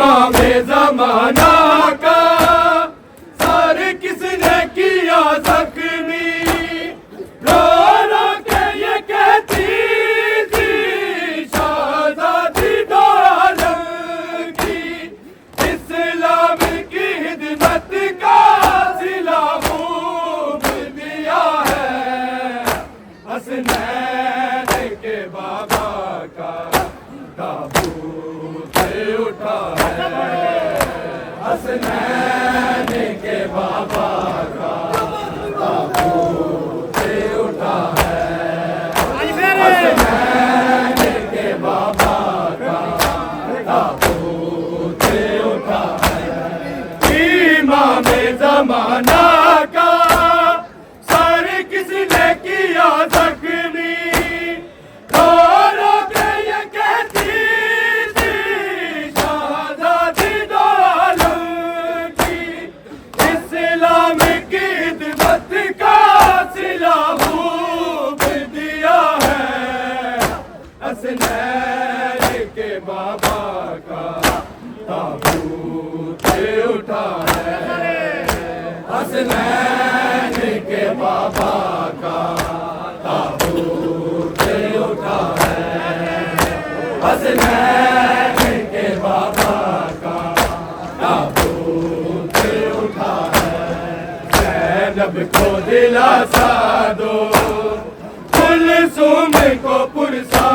इमाम ज़माना का सर किसने किया ज़ख्मी, रो रो के ये कहती थी शहज़ादी दो आलम की, इस्लाम की हिदमत का सिला खूब दिया है, हसनैन के बाबा का ताबूत उठा है, हसनैन के बाबा का ताबूत उठा है, हसनैन के बाबा का ताबूत उठा है। इमाम ज़माना का सर किसने किया ज़ख्मी, रो रो के ये कहती थी शहज़ादी दो आलम की, इस्लाम की हिदमत का सिला खूब दिया है, हसनैन के बाबा का ताबूत उठा है, हसनैन के बाबा का ताबूत उठा है, हसनैन के बाबा का ताबूत उठा है। ज़ैनब को दिलासा दो, कुलसूम को पुरसा,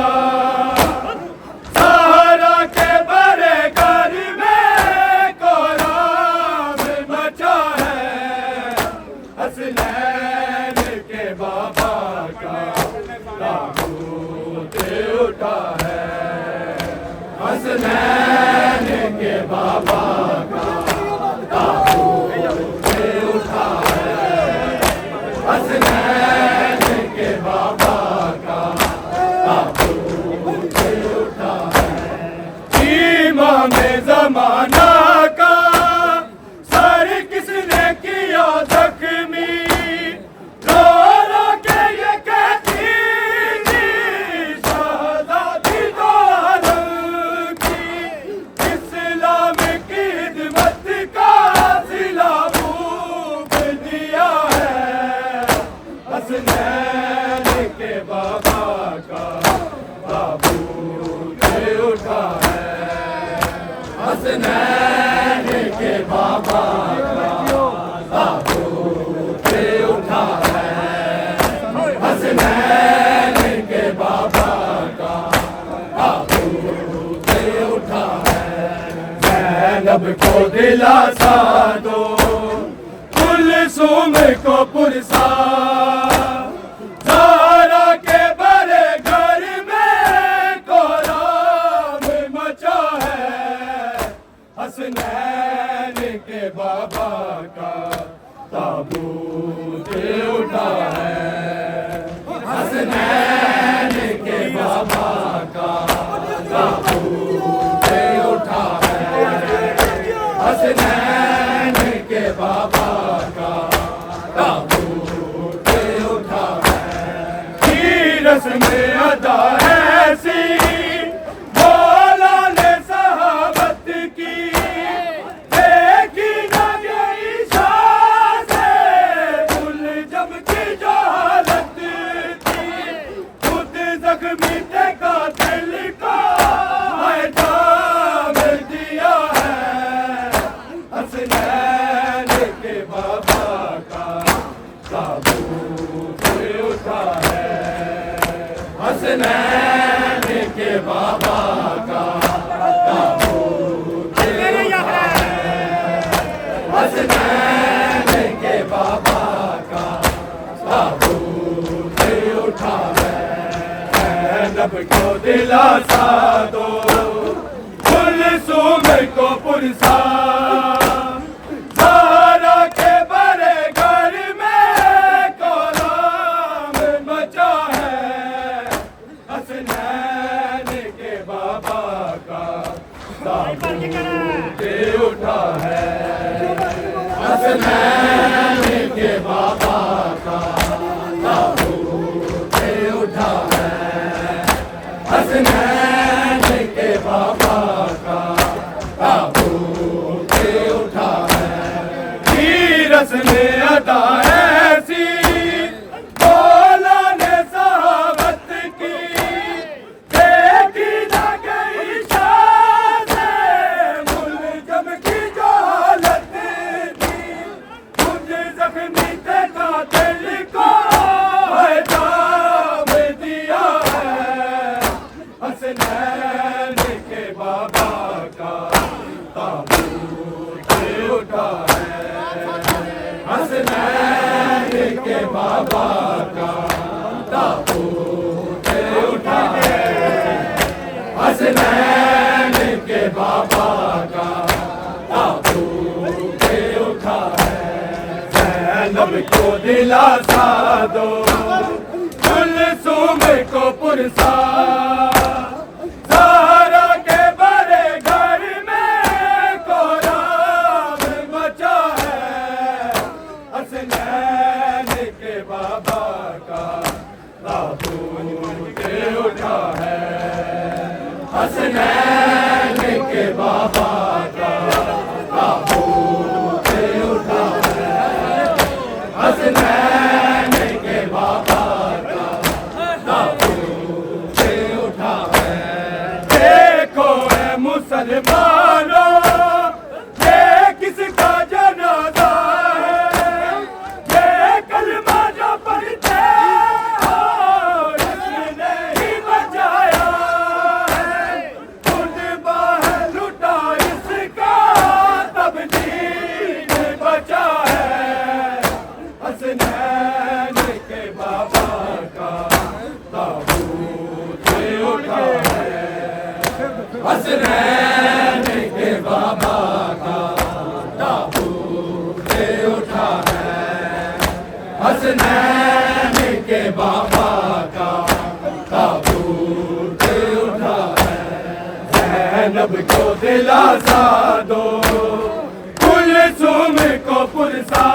सहारा के बड़े घर में कोहराम मचा है, हसनैन के बाबा का ताबूत उठा है, हसनैन के बाबा का ताबूत उठा है, हसनैन के बाबा का ताबूत उठा है। इमाम ज़माना का सर किसने किया ज़ख्मी, रो रो के ये कहती थी शहज़ादी दो आलम की, इस्लाम की हिदमत का सिला खूब दिया है, हसनैन के बाबा का ताबूत उठा है, हसनैन के बाबा का ताबूत उठा है, हसनैन के बाबा का ताबूत उठा है। ज़ैनब को दिलासा दो, कुलसूम को पुरसा, ज़हरा के बड़े घर में कोहराम मचा है, हसनैन के बाबा का ताबूत उठा है, हसनैन के बाबा का ताबूत उठा है, हसनैन के बाबा का ताबूत उठा है। की रस्म अदा ऐसी मौला ने सहाबत की, देखी न गई शाह से मुलजम की जो हालत थी, खुद ज़ख्मी थे कातिल को है जाम दिया है, हसनैन के बाबा का ताबूत उठा है, हसनैन के बाबा का ताबूत उठा है, हसनैन के बाबा का ताबूत उठा है। ज़ैनब को दिलासा दो, कुलसूम को पुरसा, ज़हरा के बड़े घर में कोहराम मचा है, हसनैन के बाबा का ताबूत उठा है, हसनैन के बाबा का ताबूत उठा है, हसनैन के बाबा का को दिलासा दो, कुलसूम को पुरसा, ज़हरा के बड़े घर में कोराम मचा है, हसनैन के बाबा का ताबूत उठा है, हसनैन के बाबा का ताबूत उठा है, हसनैन के बाबा का ताबूत उठा है। देखो है मुसलमानों, ये किसका जनाजा है, ये कलमा जो पढ़ते हो इसने ही बचाया है, खुतबा है लुटा इसका तब दीन बचा है, हसनैन के बाबा का ताबूत उठा है, हसनैन के बाबा का ताबूत उठा है, हसनैन के बाबा का ताबूत उठा है। ज़ैनब को दिलासा दो, कुलसूम को पुरसा,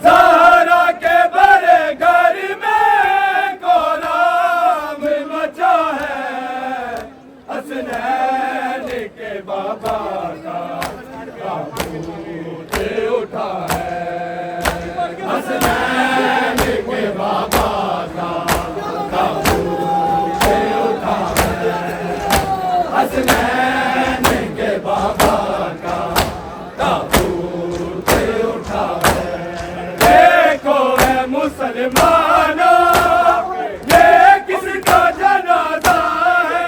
ज़हरा के बड़े घर में कोराम मचा है, हसनैन के बाबा का ताबूत उठा है, हसनैन के बाबा का ताबूत उठा है, हसनैन के बाबा का ताबूत उठा है। देखो है मुसलमानों, ये किसका जनाजा है,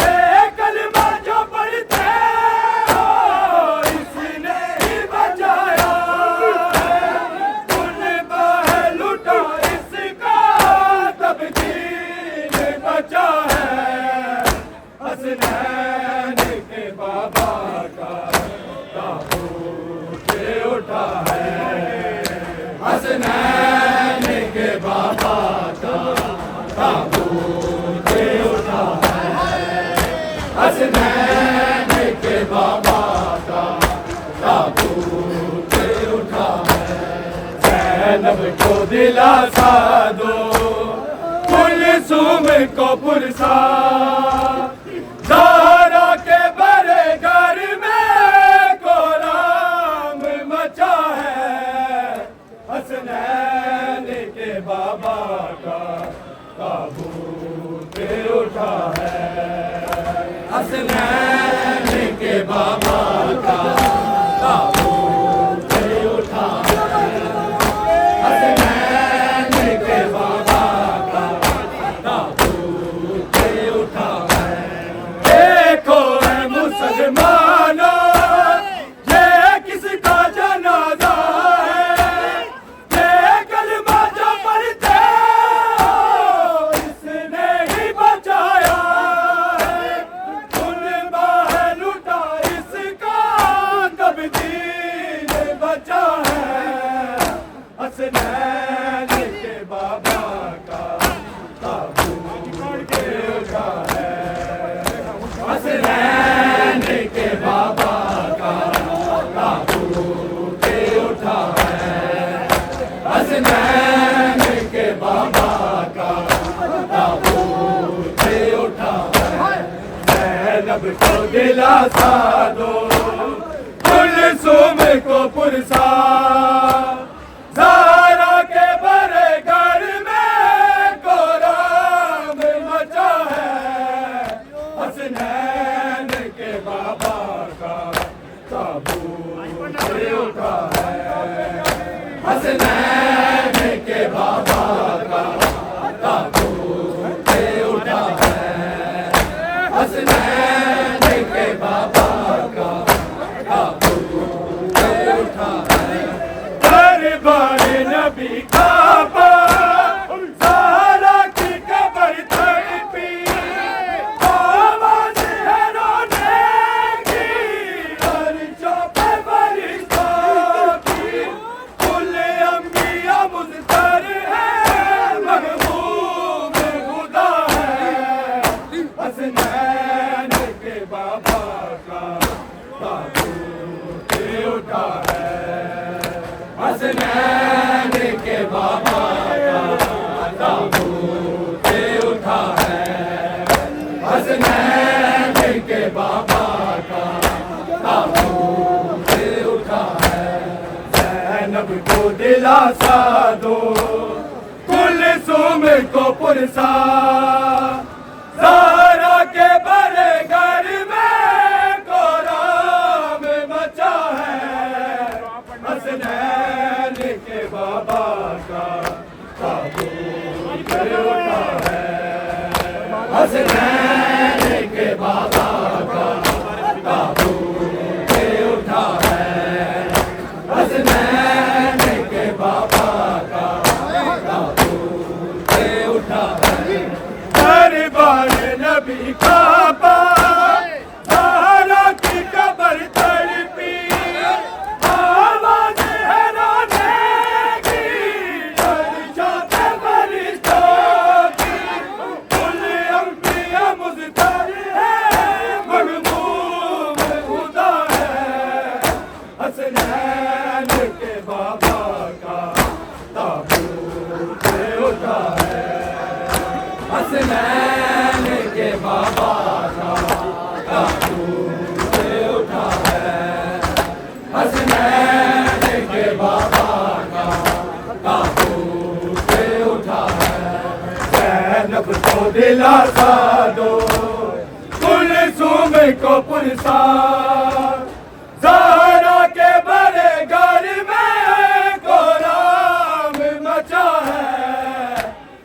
ये कलमा जो पढ़ते हो इसने ही बचाया है, खुतबा है लुटा इसका तब दीन बचा है, हसनैन के बाबा का ताबूत उठा है, हसनैन के बाबा का ताबूत उठा है, हसनैन के बाबा का ताबूत उठा है। ज़ैनब को दिलासा दो, कुलसूम को पुरसा, ज़हरा के बड़े घर में कोराम मचा है, हसनैन के बाबा का ताबूत उठा है, हसनैन के बाबा का ताबूत उठा है, हसनैन के बाबा का ताबूत उठा है। देखो है मुसलमानों, ये किसका जनाजा है, ये कलमा जो पढ़ते हो इसने ही बचाया है, खुतबा है लुटा इसका तब दीन बचा है, हसनैन के बाबा का ताबूत उठा है, हसनैन के बाबा का ताबूत उठा है, हसनैन के बाबा का ताबूत उठा है। ज़ैनब को दिलासा दो, कुलसूम को पुरसा, ज़हरा के बड़े घर में कोराम मचा है, हसनैन के बाबा का ताबूत उठा है, हसनैन के बाबा का ताबूत उठा है, हसनैन के बाबा का ताबूत उठा है। दरबार नबी काबा, ज़हरा की कब्र तड़पी, आवाज़ है रोने की, अर्शों पे फरिश्तों की, बाबा का ताबूत उठा है, हसनैन के बाबा का ताबूत उठा है, हसनैन के बाबा का ताबूत उठा है। ज़ैनब को दिलासा दो, कुलसूम को पुरसा, ज़हरा के बड़े घर में कोराम मचा है, हसनैन के बाबा का ताबूत उठा है, हसनैन के बाबा का ताबूत उठा है, हसनैन के बाबा का ताबूत उठा है। हर बार नबी का ज़हरा की कब्र तड़पी, आवाज़ है रोने की, अर्शों पे फरिश्तों की, कुल अंबिया मुज़्तर है, महबूब खुदा है, हसनैन के बाबा का ताबूत उठा है, हसनैन के बाबा का ताबूत उठा है, हसनैन के बाबा का ताबूत उठा है। ज़ैनब को दिलासा दो, कुलसूम को पुरसा, ज़हरा के बड़े घर में कोराम मचा है,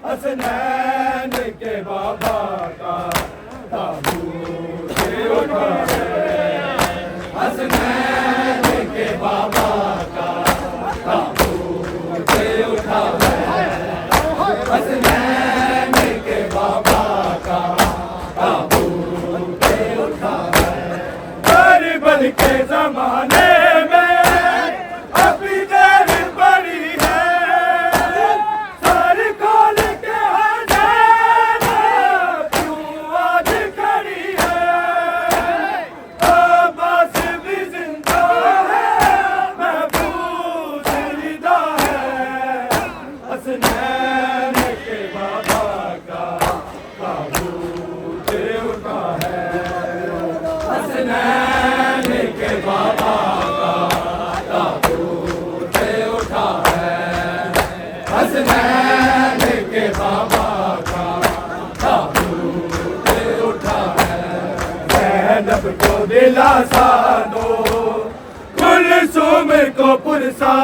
हसनैन के बाबा का ताबूत उठा है, हसनैन के बाबा का ताबूत उठा है, हसनैन के बाबा का ताबूत उठा है। करबल के ज़माने में अभी देर पड़ी है, सर खोल के हसनैन क्यों आज खड़ी है, अब्बास भी जिंदा है, महफूज रिदा है, हसनैन के बाबा का ताबूत उठा है, हसनैन के बाबा का ताबूत उठा है, हसनैन के बाबा का ताबूत उठा है। ज़ैनब को दिलासा दो, कुलसूम को पुरसा,